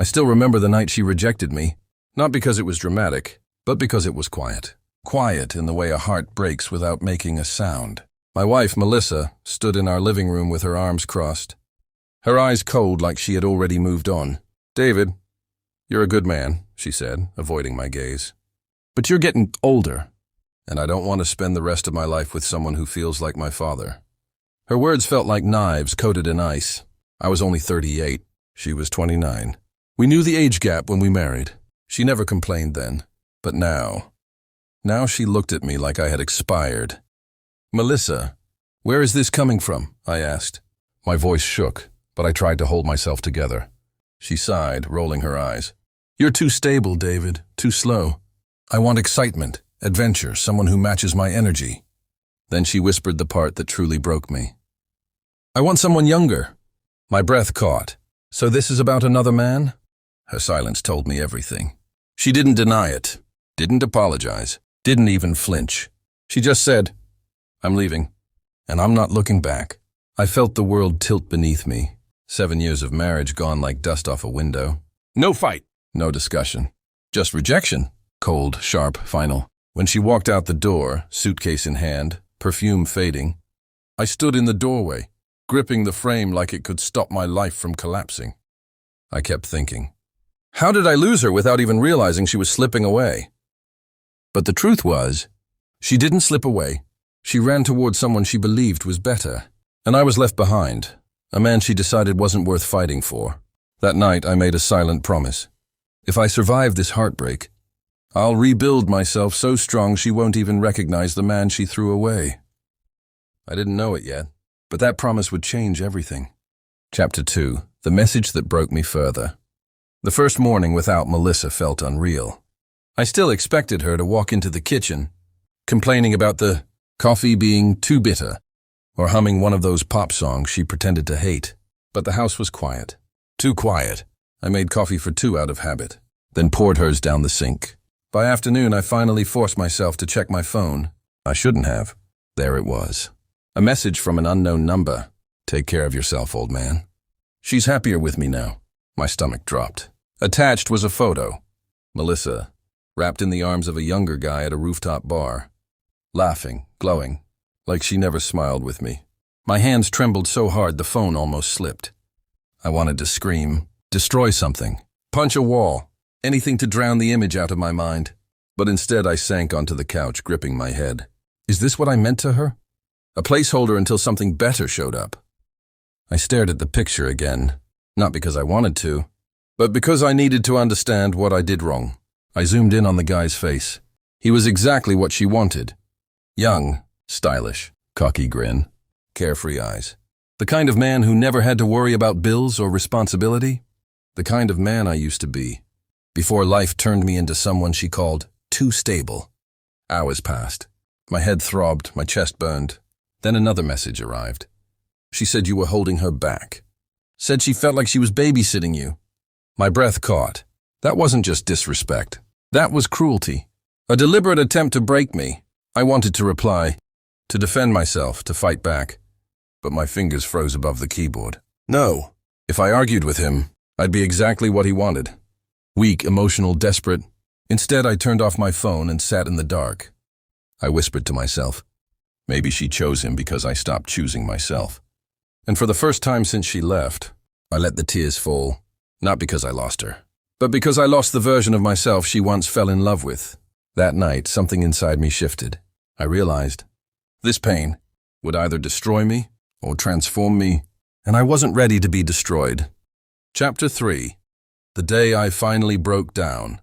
I still remember the night she rejected me, not because it was dramatic, but because it was quiet. Quiet in the way a heart breaks without making a sound. My wife, Melissa, stood in our living room with her arms crossed, her eyes cold like she had already moved on. "David, you're a good man," she said, avoiding my gaze. "But you're getting older, and I don't want to spend the rest of my life with someone who feels like my father." Her words felt like knives coated in ice. I was only 38. She was 29. We knew the age gap when we married. She never complained then. But now she looked at me like I had expired. "Melissa, where is this coming from?" I asked. My voice shook, but I tried to hold myself together. She sighed, rolling her eyes. "You're too stable, David, too slow. I want excitement, adventure, someone who matches my energy." Then she whispered the part that truly broke me. "I want someone younger." My breath caught. "So this is about another man?" Her silence told me everything. She didn't deny it, didn't apologize, didn't even flinch. She just said, "I'm leaving, and I'm not looking back." I felt the world tilt beneath me. 7 years of marriage gone like dust off a window. No fight, no discussion. Just rejection. Cold, sharp, final. When she walked out the door, suitcase in hand, perfume fading, I stood in the doorway, gripping the frame like it could stop my life from collapsing. I kept thinking, how did I lose her without even realizing she was slipping away? But the truth was, she didn't slip away. She ran towards someone she believed was better. And I was left behind, a man she decided wasn't worth fighting for. That night, I made a silent promise. If I survive this heartbreak, I'll rebuild myself so strong she won't even recognize the man she threw away. I didn't know it yet, but that promise would change everything. Chapter 2. The message that broke me further. The first morning without Melissa felt unreal. I still expected her to walk into the kitchen, complaining about the coffee being too bitter, or humming one of those pop songs she pretended to hate. But the house was quiet. Too quiet. I made coffee for 2 out of habit, then poured hers down the sink. By afternoon, I finally forced myself to check my phone. I shouldn't have. There it was. A message from an unknown number. "Take care of yourself, old man. She's happier with me now." My stomach dropped. Attached was a photo. Melissa, wrapped in the arms of a younger guy at a rooftop bar, laughing, glowing, like she never smiled with me. My hands trembled so hard the phone almost slipped. I wanted to scream, destroy something, punch a wall, anything to drown the image out of my mind. But instead I sank onto the couch, gripping my head. Is this what I meant to her? A placeholder until something better showed up. I stared at the picture again, not because I wanted to, but because I needed to understand what I did wrong. I zoomed in on the guy's face. He was exactly what she wanted. Young, stylish, cocky grin, carefree eyes. The kind of man who never had to worry about bills or responsibility. The kind of man I used to be, before life turned me into someone she called too stable. Hours passed. My head throbbed, my chest burned. Then another message arrived. She said you were holding her back. Said she felt like she was babysitting you. My breath caught. That wasn't just disrespect. That was cruelty. A deliberate attempt to break me. I wanted to reply, to defend myself, to fight back. But my fingers froze above the keyboard. No. If I argued with him, I'd be exactly what he wanted. Weak, emotional, desperate. Instead, I turned off my phone and sat in the dark. I whispered to myself, maybe she chose him because I stopped choosing myself. And for the first time since she left, I let the tears fall, not because I lost her, but because I lost the version of myself she once fell in love with. That night, something inside me shifted. I realized this pain would either destroy me or transform me, and I wasn't ready to be destroyed. Chapter 3. The day I finally broke down.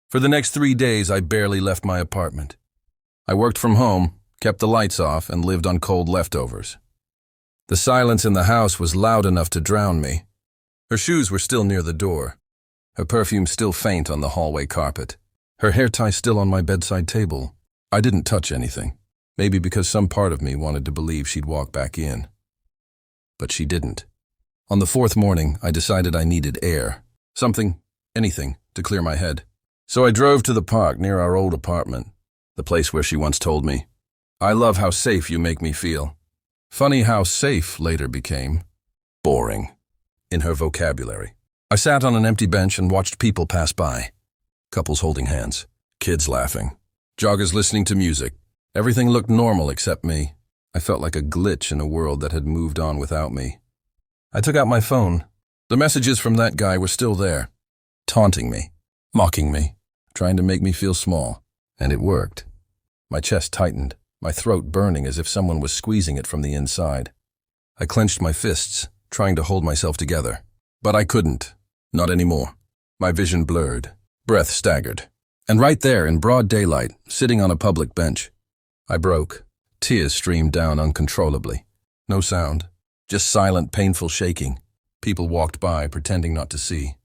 For the next 3 days, I barely left my apartment. I worked from home, kept the lights off, and lived on cold leftovers. The silence in the house was loud enough to drown me. Her shoes were still near the door, her perfume still faint on the hallway carpet, her hair tie still on my bedside table. I didn't touch anything, maybe because some part of me wanted to believe she'd walk back in. But she didn't. On the 4th morning, I decided I needed air. Something, anything, to clear my head. So I drove to the park near our old apartment, the place where she once told me, "I love how safe you make me feel." Funny how safe later became boring in her vocabulary. I sat on an empty bench and watched people pass by. Couples holding hands, kids laughing, joggers listening to music. Everything looked normal except me. I felt like a glitch in a world that had moved on without me. I took out my phone. The messages from that guy were still there, taunting me, mocking me, trying to make me feel small. And it worked. My chest tightened, my throat burning as if someone was squeezing it from the inside. I clenched my fists, trying to hold myself together. But I couldn't. Not anymore. My vision blurred, breath staggered. And right there, in broad daylight, sitting on a public bench, I broke. Tears streamed down uncontrollably. No sound, just silent, painful shaking. People walked by, pretending not to see.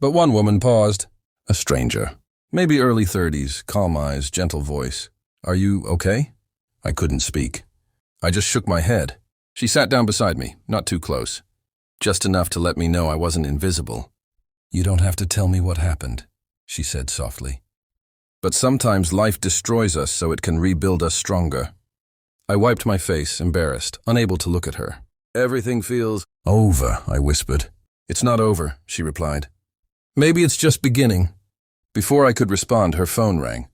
But one woman paused. A stranger. Maybe early 30s, calm eyes, gentle voice. "Are you okay?" I couldn't speak. I just shook my head. She sat down beside me, not too close. Just enough to let me know I wasn't invisible. "You don't have to tell me what happened," she said softly. "But sometimes life destroys us so it can rebuild us stronger." I wiped my face, embarrassed, unable to look at her. "Everything feels over," I whispered. "It's not over," she replied. "Maybe it's just beginning." Before I could respond, her phone rang.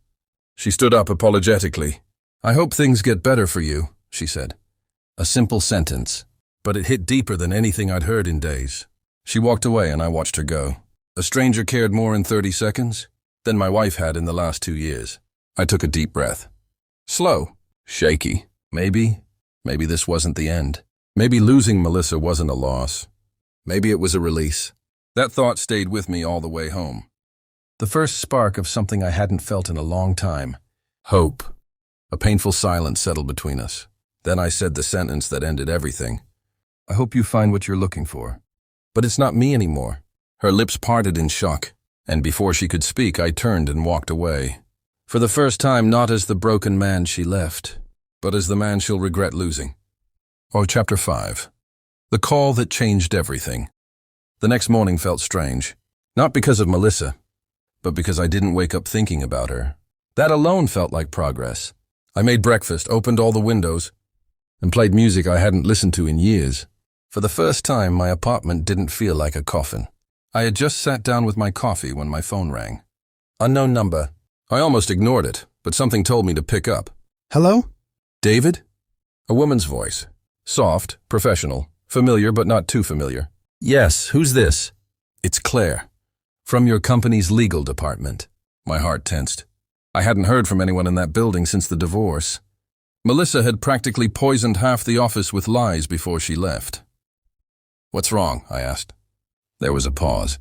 She stood up apologetically. "I hope things get better for you," she said. A simple sentence, but it hit deeper than anything I'd heard in days. She walked away and I watched her go. A stranger cared more in 30 seconds than my wife had in the last 2 years. I took a deep breath. Slow, shaky. Maybe this wasn't the end. Maybe losing Melissa wasn't a loss. Maybe it was a release. That thought stayed with me all the way home. The first spark of something I hadn't felt in a long time. Hope. A painful silence settled between us. Then I said the sentence that ended everything. "I hope you find what you're looking for." But it's not me anymore. Her lips parted in shock, and before she could speak, I turned and walked away. For the first time, not as the broken man she left, but as the man she'll regret losing. Chapter 5. The call that changed everything. The next morning felt strange. Not because of Melissa, but because I didn't wake up thinking about her. That alone felt like progress. I made breakfast, opened all the windows, and played music I hadn't listened to in years. For the first time, my apartment didn't feel like a coffin. I had just sat down with my coffee when my phone rang. Unknown number. I almost ignored it, but something told me to pick up. "Hello? David?" A woman's voice. Soft, professional, familiar but not too familiar. "Yes, who's this?" "It's Claire. From your company's legal department." My heart tensed. I hadn't heard from anyone in that building since the divorce. Melissa had practically poisoned half the office with lies before she left. "What's wrong?" I asked. There was a pause.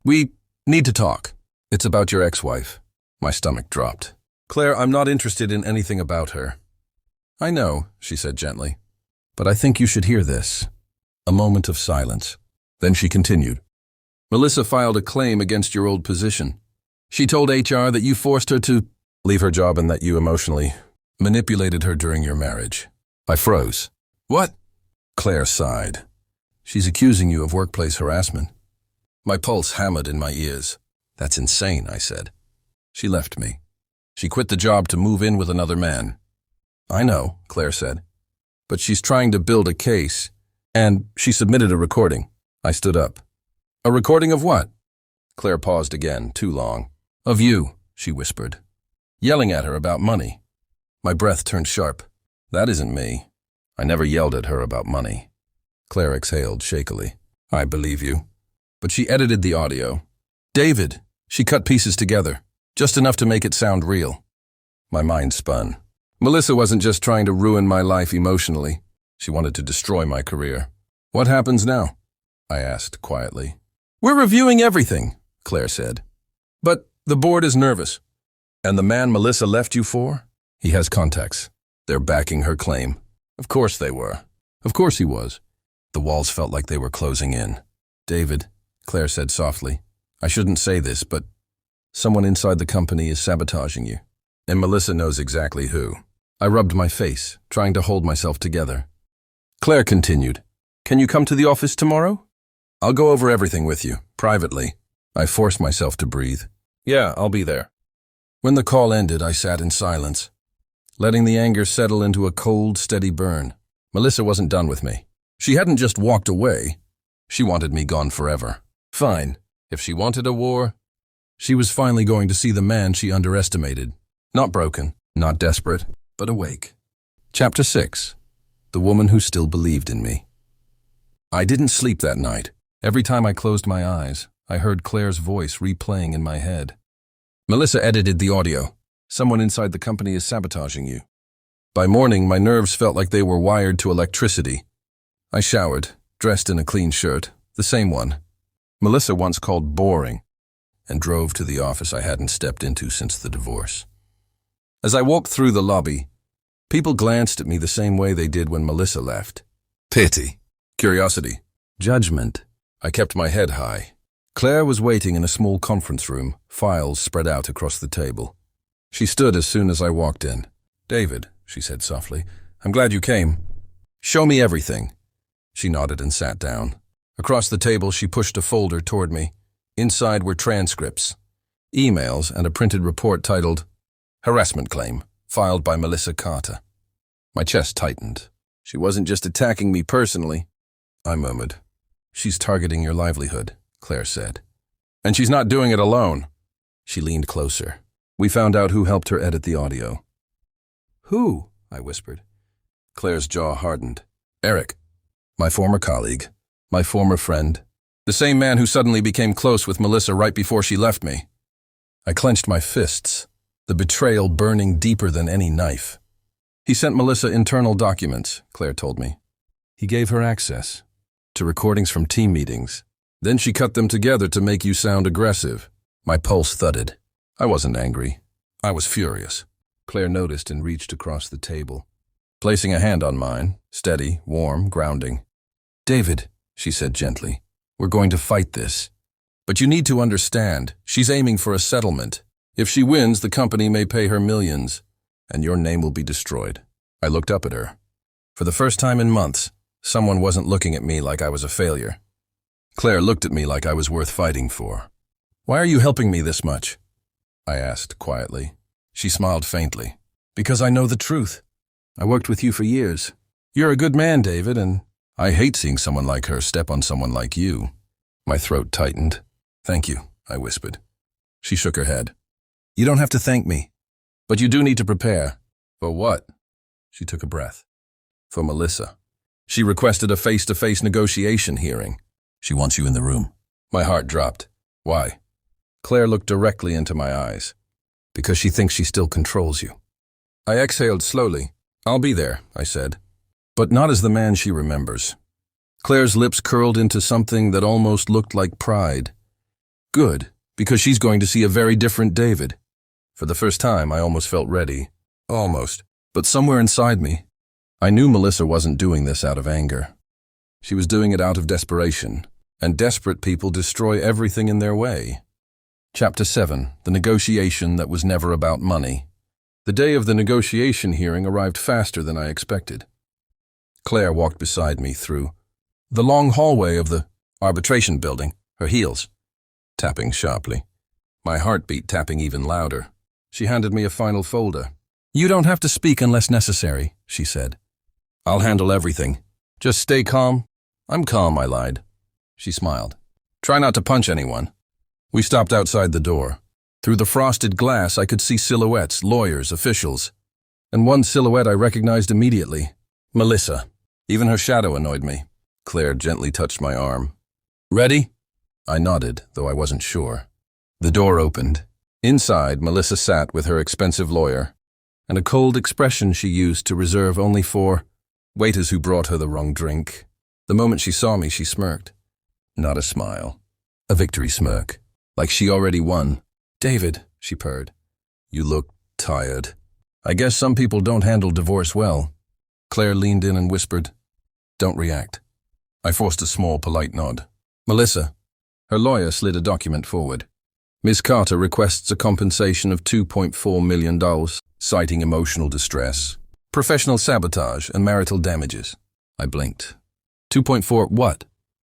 "We need to talk. It's about your ex-wife." My stomach dropped. "Claire, I'm not interested in anything about her." "I know," she said gently, "but I think you should hear this." A moment of silence. Then she continued. "Melissa filed a claim against your old position. She told HR that you forced her to leave her job and that you emotionally manipulated her during your marriage." I froze. "What?" Claire sighed. "She's accusing you of workplace harassment." My pulse hammered in my ears. "That's insane," I said. "She left me. She quit the job to move in with another man." "I know," Claire said, "but she's trying to build a case, and she submitted a recording." I stood up. "A recording of what?" Claire paused again, too long. "Of you," she whispered, yelling at her about money. My breath turned sharp. "That isn't me. I never yelled at her about money." Claire exhaled shakily. "I believe you." But she edited the audio. "David." She cut pieces together, just enough to make it sound real. My mind spun. Melissa wasn't just trying to ruin my life emotionally. She wanted to destroy my career. "What happens now?" I asked quietly. "We're reviewing everything," Claire said. "But the board is nervous." "And the man Melissa left you for?" "He has contacts. They're backing her claim." Of course they were. Of course he was. The walls felt like they were closing in. "David," Claire said softly, "I shouldn't say this, but someone inside the company is sabotaging you. And Melissa knows exactly who." I rubbed my face, trying to hold myself together. Claire continued, "Can you come to the office tomorrow?" "I'll go over everything with you, privately." I forced myself to breathe. "Yeah, I'll be there." When the call ended, I sat in silence, letting the anger settle into a cold, steady burn. Melissa wasn't done with me. She hadn't just walked away. She wanted me gone forever. Fine. If she wanted a war, she was finally going to see the man she underestimated. Not broken, not desperate, but awake. Chapter 6. The Woman Who Still Believed in Me. I didn't sleep that night. Every time I closed my eyes, I heard Claire's voice replaying in my head. Melissa edited the audio. Someone inside the company is sabotaging you. By morning, my nerves felt like they were wired to electricity. I showered, dressed in a clean shirt, the same one Melissa once called boring, and drove to the office I hadn't stepped into since the divorce. As I walked through the lobby, people glanced at me the same way they did when Melissa left. Pity, curiosity, judgment. I kept my head high. Claire was waiting in a small conference room, files spread out across the table. She stood as soon as I walked in. "David," she said softly, "I'm glad you came. Show me everything." She nodded and sat down. Across the table, she pushed a folder toward me. Inside were transcripts, emails, and a printed report titled, "Harassment Claim, filed by Melissa Carter." My chest tightened. She wasn't just attacking me personally, I murmured. "She's targeting your livelihood," Claire said. "And she's not doing it alone." She leaned closer. "We found out who helped her edit the audio." "Who?" I whispered. Claire's jaw hardened. "Eric, my former colleague, my former friend, the same man who suddenly became close with Melissa right before she left me." I clenched my fists, the betrayal burning deeper than any knife. "He sent Melissa internal documents," Claire told me. "He gave her access to recordings from team meetings. Then she cut them together to make you sound aggressive." My pulse thudded. I wasn't angry. I was furious. Claire noticed and reached across the table, placing a hand on mine, steady, warm, grounding. "David," she said gently, "we're going to fight this. But you need to understand, she's aiming for a settlement. If she wins, the company may pay her millions, and your name will be destroyed." I looked up at her. For the first time in months, someone wasn't looking at me like I was a failure. Claire looked at me like I was worth fighting for. "Why are you helping me this much?" I asked quietly. She smiled faintly. "Because I know the truth. I worked with you for years. You're a good man, David, and I hate seeing someone like her step on someone like you." My throat tightened. "Thank you," I whispered. She shook her head. "You don't have to thank me, but you do need to prepare." "For what?" She took a breath. "For Melissa. She requested a face-to-face negotiation hearing. She wants you in the room." My heart dropped. "Why?" Claire looked directly into my eyes. "Because she thinks she still controls you." I exhaled slowly. "I'll be there," I said. But not as the man she remembers. Claire's lips curled into something that almost looked like pride. "Good, because she's going to see a very different David." For the first time, I almost felt ready. Almost. But somewhere inside me, I knew Melissa wasn't doing this out of anger. She was doing it out of desperation, and desperate people destroy everything in their way. Chapter 7. The Negotiation That Was Never About Money. The day of the negotiation hearing arrived faster than I expected. Claire walked beside me through the long hallway of the arbitration building, her heels tapping sharply, my heartbeat tapping even louder. She handed me a final folder. "You don't have to speak unless necessary," she said. "I'll handle everything. Just stay calm." "I'm calm," I lied. She smiled. "Try not to punch anyone." We stopped outside the door. Through the frosted glass, I could see silhouettes, lawyers, officials. And one silhouette I recognized immediately. Melissa. Even her shadow annoyed me. Claire gently touched my arm. "Ready?" I nodded, though I wasn't sure. The door opened. Inside, Melissa sat with her expensive lawyer, and a cold expression she used to reserve only for waiters who brought her the wrong drink. The moment she saw me, she smirked. Not a smile. A victory smirk. Like she already won. "David," she purred. "You look tired. I guess some people don't handle divorce well." Claire leaned in and whispered, "Don't react." I forced a small, polite nod. "Melissa." Her lawyer slid a document forward. "Ms. Carter requests a compensation of $2.4 million, citing emotional distress, professional sabotage, and marital damages." I blinked. "2.4 what?"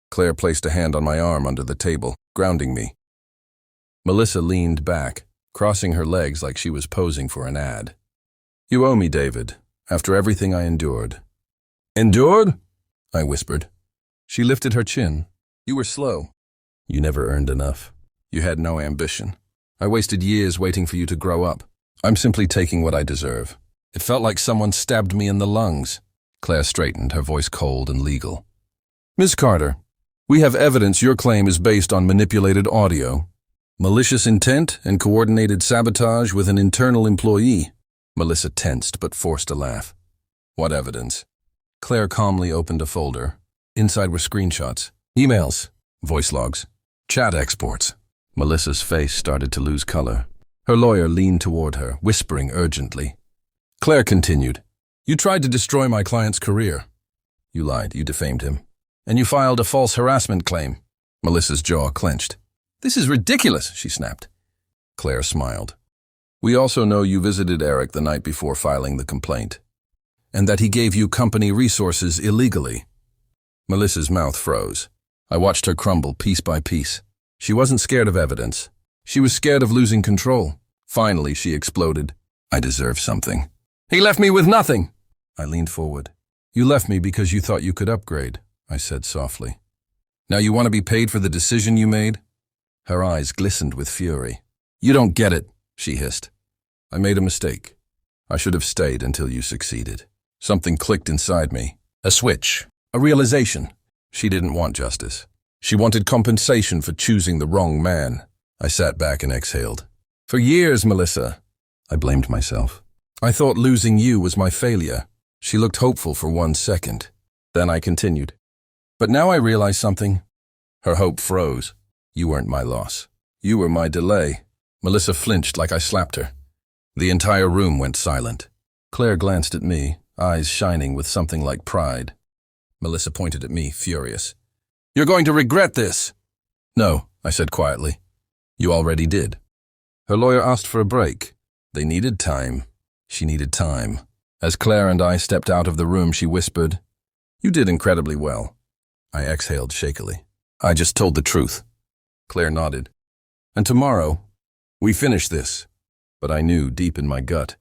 Claire placed a hand on my arm under the table, grounding me. Melissa leaned back, crossing her legs like she was posing for an ad. "You owe me, David, after everything I endured." "Endured?" I whispered. She lifted her chin. "You were slow. You never earned enough. You had no ambition. I wasted years waiting for you to grow up. I'm simply taking what I deserve. It felt like someone stabbed me in the lungs. Claire straightened, her voice cold and legal. Ms. Carter, we have evidence your claim is based on manipulated audio, malicious intent, and coordinated sabotage with an internal employee. Melissa tensed but forced a laugh. What evidence? Claire calmly opened a folder. Inside were screenshots, emails, voice logs, chat exports. Melissa's face started to lose color. Her lawyer leaned toward her, whispering urgently. Claire continued, You tried to destroy my client's career. You lied, you defamed him. And you filed a false harassment claim. Melissa's jaw clenched. This is ridiculous, she snapped. Claire smiled. We also know you visited Eric the night before filing the complaint, and that he gave you company resources illegally. Melissa's mouth froze. I watched her crumble piece by piece. She wasn't scared of evidence. She was scared of losing control. Finally, she exploded. I deserve something. He left me with nothing. I leaned forward. You left me because you thought you could upgrade, I said softly. Now you want to be paid for the decision you made? Her eyes glistened with fury. You don't get it, she hissed. I made a mistake. I should have stayed until you succeeded. Something clicked inside me. A switch. A realization. She didn't want justice. She wanted compensation for choosing the wrong man. I sat back and exhaled. For years, Melissa, I blamed myself. I thought losing you was my failure. She looked hopeful for 1 second. Then I continued. But now I realize something. Her hope froze. You weren't my loss. You were my delay. Melissa flinched like I slapped her. The entire room went silent. Claire glanced at me, eyes shining with something like pride. Melissa pointed at me, furious. You're going to regret this. No, I said quietly. You already did. Her lawyer asked for a break. They needed time. She needed time. As Claire and I stepped out of the room, she whispered, You did incredibly well. I exhaled shakily. I just told the truth. Claire nodded. And tomorrow, we finish this. But I knew deep in my gut.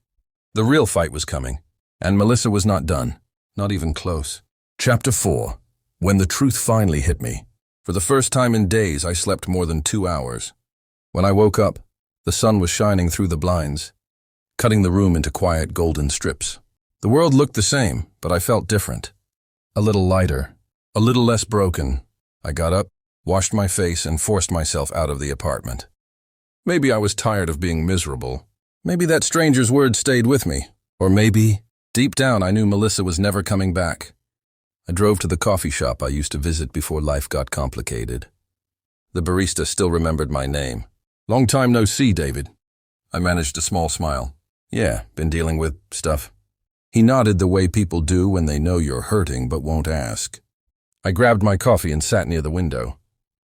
The real fight was coming, and Melissa was not done, not even close. Chapter 4. When the truth finally hit me. For the first time in days, I slept more than 2 hours. When I woke up, the sun was shining through the blinds, cutting the room into quiet golden strips. The world looked the same, but I felt different. A little lighter, a little less broken. I got up, washed my face, and forced myself out of the apartment. Maybe I was tired of being miserable. Maybe that stranger's words stayed with me. Or maybe, deep down, I knew Melissa was never coming back. I drove to the coffee shop I used to visit before life got complicated. The barista still remembered my name. Long time no see, David. I managed a small smile. Yeah, been dealing with stuff. He nodded the way people do when they know you're hurting but won't ask. I grabbed my coffee and sat near the window.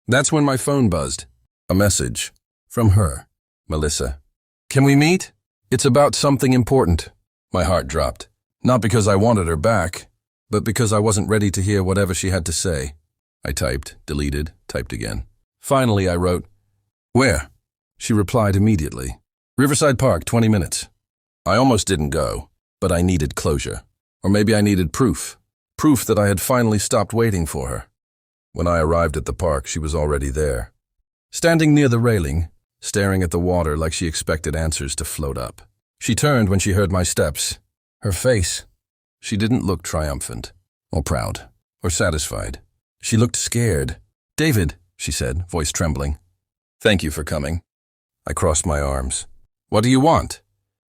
That's when my phone buzzed. A message. From her. Melissa. Can we meet? It's about something important. My heart dropped. Not because I wanted her back, but because I wasn't ready to hear whatever she had to say. I typed, deleted, typed again. Finally, I wrote, Where? She replied immediately. Riverside Park, 20 minutes. I almost didn't go, but I needed closure. Or maybe I needed proof. Proof that I had finally stopped waiting for her. When I arrived at the park, she was already there. Standing near the railing, staring at the water like she expected answers to float up. She turned when she heard my steps. Her face. She didn't look triumphant, or proud, or satisfied. She looked scared. David, she said, voice trembling. Thank you for coming. I crossed my arms. What do you want?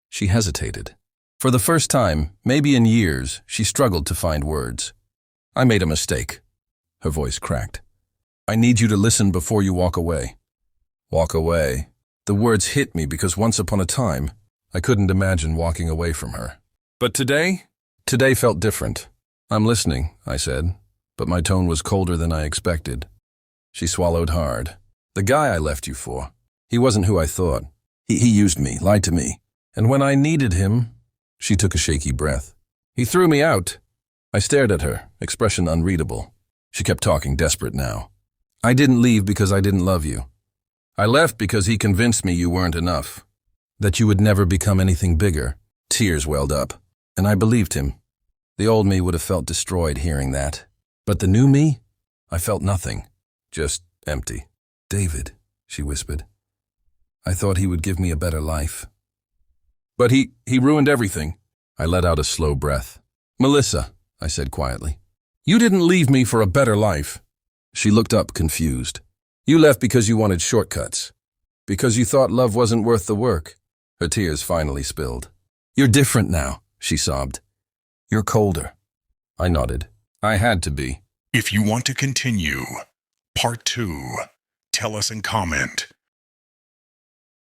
She hesitated. For the first time, maybe in years, she struggled to find words. I made a mistake. Her voice cracked. I need you to listen before you walk away. Walk away. The words hit me because once upon a time, I couldn't imagine walking away from her. But today felt different. I'm listening, I said, but my tone was colder than I expected. She swallowed hard. The guy I left you for, he wasn't who I thought. He used me, lied to me. And when I needed him, she took a shaky breath. He threw me out. I stared at her, expression unreadable. She kept talking, desperate now. I didn't leave because I didn't love you. I left because he convinced me you weren't enough, that you would never become anything bigger. Tears welled up, and I believed him. The old me would have felt destroyed hearing that. But the new me? I felt nothing, just empty. David, she whispered. I thought he would give me a better life. But he ruined everything. I let out a slow breath. Melissa, I said quietly, you didn't leave me for a better life. She looked up, confused. You left because you wanted shortcuts. Because you thought love wasn't worth the work. Her tears finally spilled. You're different now, she sobbed. You're colder. I nodded. I had to be. If you want to continue, part 2, tell us and comment.